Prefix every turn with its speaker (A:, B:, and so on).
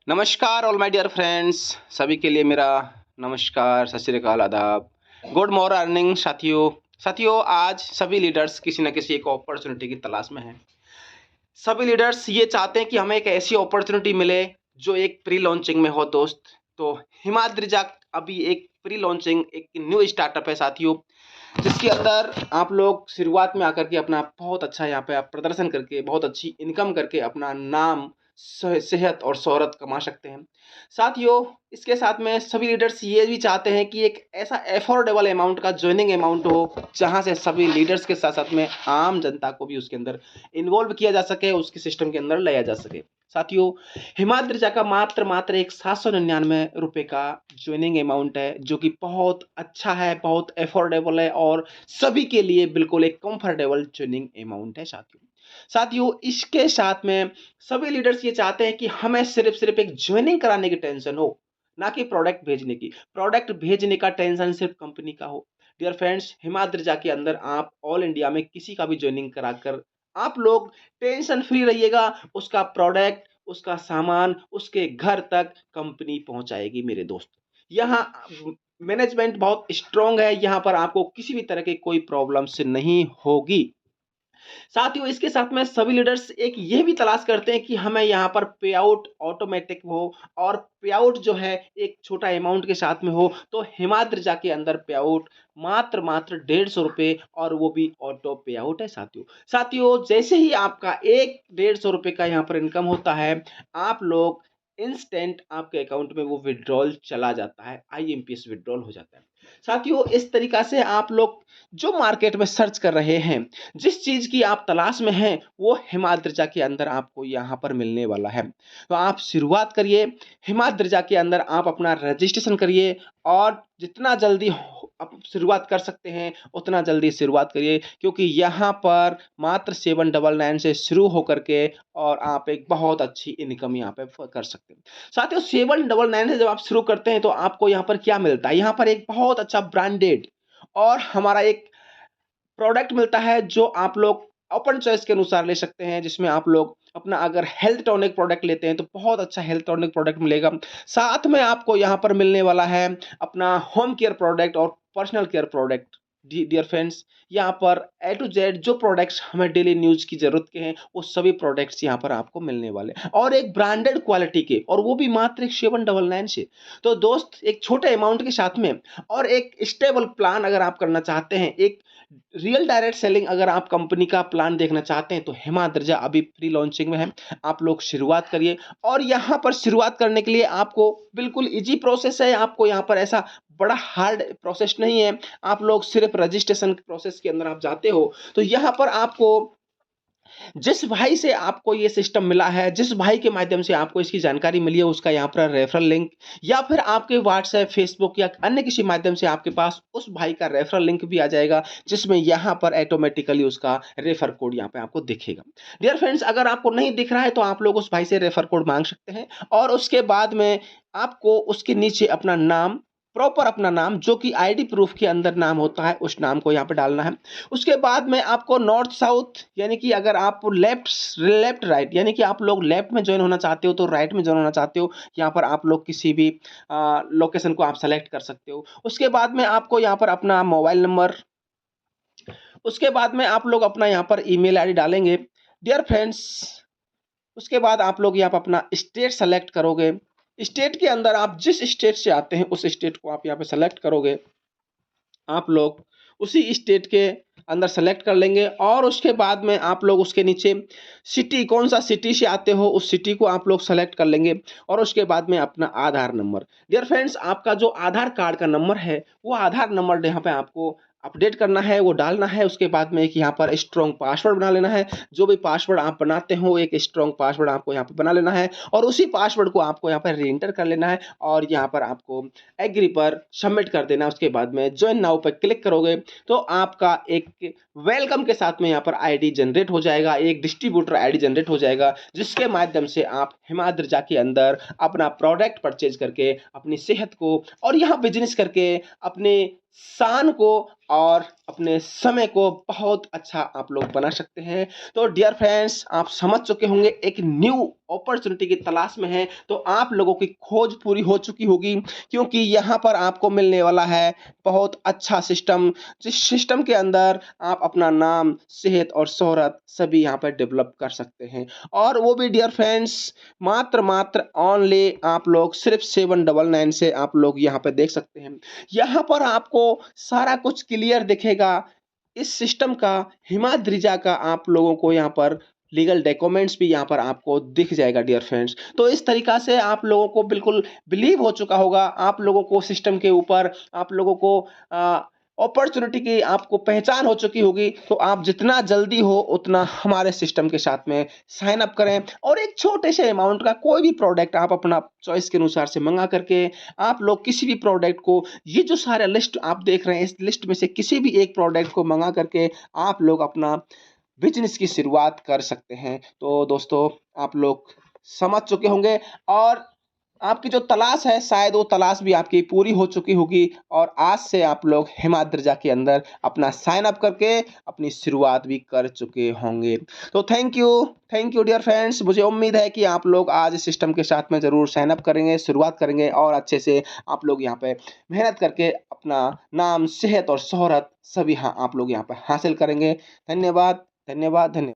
A: नमस्कार all my dear friends. सभी के लिए मेरा नमस्कार, सत श्री अकाल, आदाब, गुड मॉर्निंग साथियों। आज सभी लीडर्स किसी न किसी एक अपॉर्चुनिटी की तलाश में हैं। सभी लीडर्स ये चाहते हैं कि हमें एक ऐसी अपॉर्चुनिटी मिले जो एक प्री लॉन्चिंग में हो दोस्त। तो हिमाद्रिजा अभी एक प्री लॉन्चिंग एक न्यू स्टार्टअप है साथियों, जिसके अंदर आप लोग शुरुआत में आकर के अपना बहुत अच्छा यहाँ पे आप प्रदर्शन करके बहुत अच्छी इनकम करके अपना नाम, सेहत और शोहरत कमा सकते हैं। साथियों, इसके साथ में सभी लीडर्स ये भी चाहते हैं कि एक ऐसा अफोर्डेबल अमाउंट का जॉइनिंग अमाउंट हो, जहां से सभी लीडर्स के साथ साथ में आम जनता को भी उसके अंदर इन्वॉल्व किया जा सके, उसके सिस्टम के अंदर लाया जा सके। साथियों, हिमाद्रिजा का मात्र एक 799 रुपए का ज्वाइनिंग अमाउंट है, जो कि बहुत अच्छा है, बहुत अफोर्डेबल है और सभी के लिए बिल्कुल एक कंफर्टेबल ज्वाइनिंग अमाउंट है। साथियों, इसके साथ में सभी लीडर्स ये चाहते हैं कि हमें सिर्फ एक ज्वाइनिंग कराने की टेंशन हो, ना कि प्रोडक्ट भेजने की। प्रोडक्ट भेजने का टेंशन सिर्फ कंपनी का हो। डियर फ्रेंड्स, हिमाद्रिजा के अंदर आप ऑल इंडिया में किसी का भी ज्वाइनिंग कराकर आप लोग टेंशन फ्री रहिएगा। उसका प्रोडक्ट, उसका सामान उसके घर तक कंपनी पहुंचाएगी मेरे दोस्त। यहाँ मैनेजमेंट बहुत स्ट्रांग है, यहाँ पर आपको किसी भी तरह की कोई प्रॉब्लम से नहीं होगी। साथियों, इसके साथ में सभी लीडर्स एक ये भी तलाश करते हैं कि हमें यहाँ पर पे आउट ऑटोमेटिक हो, और पे आउट जो है एक छोटा अमाउंट के साथ में हो। तो हिमाद्रिजा के अंदर पे आउट मात्र 150 रुपए, और वो भी ऑटो पे आउट है। साथियों, जैसे ही आपका एक 150 रुपए का यहाँ पर इनकम होता है, आप लोग इंस्टेंट आपके अकाउंट में वो विड्रॉल चला जाता है, आईएमपीएस विड्रॉल हो जाता है। साथियों, इस तरीका से आप लोग जो मार्केट में सर्च कर रहे हैं, जिस चीज की आप तलाश में हैं, वो हिमाद्रिजा के अंदर आपको यहाँ पर मिलने वाला है। तो आप शुरुआत करिए, हिमाद्रिजा के अंदर आप अपना रजिस्ट्रेशन करिए, और जितना जल्दी आप शुरुआत कर सकते हैं उतना जल्दी शुरुआत करिए, क्योंकि यहाँ पर मात्र 799 से शुरू होकर के और आप एक बहुत अच्छी इनकम यहाँ पे कर सकते हैं। साथियों, 799 से जब आप शुरू करते हैं तो आपको यहाँ पर क्या मिलता है? यहाँ पर एक बहुत अच्छा ब्रांडेड और हमारा एक प्रोडक्ट मिलता है, जो आप लोग ओपन चॉइस के अनुसार ले सकते हैं, जिसमें आप लोग अपना अगर हेल्थ टॉनिक प्रोडक्ट लेते हैं तो बहुत अच्छा हेल्थ टॉनिक प्रोडक्ट मिलेगा। साथ में आपको यहाँ पर मिलने वाला है अपना होम केयर प्रोडक्ट और personal care product. Dear friends, यहाँ पर ए टू जेड जो प्रोडक्ट्स हमें डेली न्यूज की जरूरत के हैं, वो सभी प्रोडक्ट्स यहाँ पर आपको मिलने वाले हैं, और एक ब्रांडेड क्वालिटी के, और वो भी मात्र एक 799 से। तो दोस्त, एक छोटे अमाउंट के साथ में और एक स्टेबल प्लान अगर आप करना चाहते हैं, एक रियल डायरेक्ट सेलिंग अगर आप कंपनी का प्लान देखना चाहते हैं, तो हिमाद्रिजा अभी प्री लॉन्चिंग में है। आप लोग शुरुआत करिए, और यहाँ पर शुरुआत करने के लिए आपको बिल्कुल इजी प्रोसेस है। आपको यहाँ पर ऐसा बड़ा हार्ड प्रोसेस नहीं है। आप लोग सिर्फ रजिस्ट्रेशन प्रोसेस के अंदर आप जाते हो, तो यहाँ पर आपको जिस भाई से आपको ये सिस्टम मिला है, जिस भाई के माध्यम से आपको इसकी जानकारी मिली है, उसका यहाँ पर रेफरल लिंक, या फिर आपके व्हाट्सएप, फेसबुक या अन्य किसी माध्यम से आपके पास उस भाई का रेफरल लिंक भी आ जाएगा, जिसमें यहाँ पर ऑटोमेटिकली उसका रेफर कोड यहाँ पे आपको दिखेगा। डियर फ्रेंड्स, अगर आपको नहीं दिख रहा है तो आप लोग उस भाई से रेफर कोड मांग सकते हैं, और उसके बाद में आपको उसके नीचे अपना नाम, प्रॉपर अपना नाम, जो कि आईडी प्रूफ के अंदर नाम होता है, उस नाम को यहाँ पे डालना है। उसके बाद में आपको नॉर्थ साउथ, यानी कि अगर आप लेफ्ट राइट, यानी कि आप लोग लेफ्ट में ज्वाइन होना चाहते हो तो राइट में ज्वाइन होना चाहते हो, यहाँ पर आप लोग किसी भी लोकेशन को आप सेलेक्ट कर सकते हो। उसके बाद में आपको यहाँ पर अपना मोबाइल नंबर, उसके बाद में आप लोग अपना यहाँ पर ईमेल आईडी डालेंगे। डियर फ्रेंड्स, उसके बाद आप लोग यहाँ पर अपना स्टेट सेलेक्ट करोगे। स्टेट के अंदर आप जिस स्टेट से आते हैं उस स्टेट को आप यहाँ पे सेलेक्ट करोगे। आप लोग उसी स्टेट के अंदर सेलेक्ट कर लेंगे, और उसके बाद में आप लोग उसके नीचे सिटी, कौन सा सिटी से आते हो उस सिटी को आप लोग सेलेक्ट कर लेंगे, और उसके बाद में अपना आधार नंबर। डियर फ्रेंड्स, आपका जो आधार कार्ड का नंबर है, वो आधार नंबर यहाँ पे आपको अपडेट करना है, वो डालना है। उसके बाद में एक यहाँ पर स्ट्रॉन्ग पासवर्ड बना लेना है। जो भी पासवर्ड आप बनाते हो, एक स्ट्रॉन्ग पासवर्ड आपको यहाँ पे बना लेना है, और उसी पासवर्ड को आपको यहाँ पर री एंटर कर लेना है, और यहाँ पर आपको एग्री पर सबमिट कर देना। उसके बाद में ज्वाइन नाउ पर क्लिक करोगे तो आपका एक वेलकम के साथ में यहाँ पर आईडी जनरेट हो जाएगा, एक डिस्ट्रीब्यूटर आईडी जनरेट हो जाएगा, जिसके माध्यम से आप हिमाद्रिजा के अंदर अपना प्रोडक्ट परचेज करके अपनी सेहत को, और यहाँ बिजनेस करके अपने शान को और अपने समय को बहुत अच्छा आप लोग बना सकते हैं। तो डियर फ्रेंड्स, आप समझ चुके होंगे एक न्यू अपॉर्चुनिटी की तलाश में हैं, तो आप लोगों की खोज पूरी हो चुकी होगी, क्योंकि यहाँ पर आपको मिलने वाला है बहुत अच्छा सिस्टम, जिस सिस्टम के अंदर आप अपना नाम, सेहत और शोहरत सभी यहाँ पर डेवलप कर सकते हैं। और वो भी डियर फ्रेंड्स मात्र ओनली आप लोग सिर्फ 799 से आप लोग यहाँ पे देख सकते हैं। यहाँ पर आपको सारा कुछ क्लियर दिखेगा। इस सिस्टम का हिमाद्रिजा का आप लोगों को यहाँ पर लीगल डॉक्यूमेंट्स भी यहाँ पर आपको दिख जाएगा डियर फ्रेंड्स। तो इस तरीका से आप लोगों को बिल्कुल बिलीव हो चुका होगा, आप लोगों को सिस्टम के ऊपर, आप लोगों को अपॉर्चुनिटी की आपको पहचान हो चुकी होगी। तो आप जितना जल्दी हो उतना हमारे सिस्टम के साथ में साइन अप करें, और एक छोटे से अमाउंट का कोई भी प्रोडक्ट आप अपना चॉइस के अनुसार से मंगा करके आप लोग किसी भी प्रोडक्ट को, ये जो सारे लिस्ट आप देख रहे हैं, इस लिस्ट में से किसी भी एक प्रोडक्ट को मंगा करके आप लोग अपना बिजनेस की शुरुआत कर सकते हैं। तो दोस्तों, आप लोग समझ चुके होंगे, और आपकी जो तलाश है शायद वो तलाश भी आपकी पूरी हो चुकी होगी, और आज से आप लोग हिमाद्रिजा के अंदर अपना साइन अप करके अपनी शुरुआत भी कर चुके होंगे। तो थैंक यू डियर फ्रेंड्स। मुझे उम्मीद है कि आप लोग आज इस सिस्टम के साथ में ज़रूर साइन अप करेंगे, शुरुआत करेंगे, और अच्छे से आप लोग यहाँ पे मेहनत करके अपना नाम, सेहत और शोहरत सभी आप लोग यहाँ पे हासिल करेंगे। धन्यवाद, धन्यवाद, धन्यवाद।